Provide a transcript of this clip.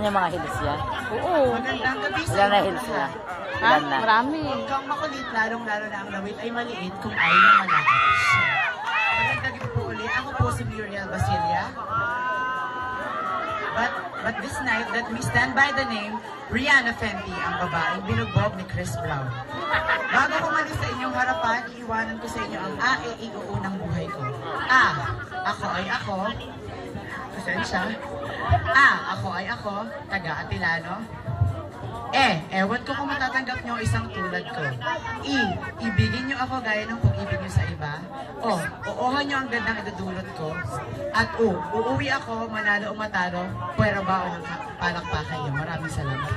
yung mga heels yan? Oo. Magandang gabi sa Ilan na inyo heels na? lahat. Ha? Ilan na? Marami. Huwag kang makulit, lalong-lalo na ang lawit ay maliit kung ayaw malakas. Magandang gabi po ulit. Ako po si Muriel Basilia. But this night, let me stand by the name Rihanna Fenty, ang babaeng binugbog ni Chris Brown. Bago ko malis sa inyong harapan, iiwanan ko sa inyo ang unang buhay ko. Ako ay ako. Pasensya. Ako ay ako, taga-Atilano. Ewan ko kung matatanggap nyo isang tulad ko. Ibigin nyo ako gaya ng pag-ibig nyo sa iba. Uuhan nyo ang gandang idudulot ko. At uuwi ako, manalo o matalo, pwera ba o ng palakpakan nyo. Maraming salamat.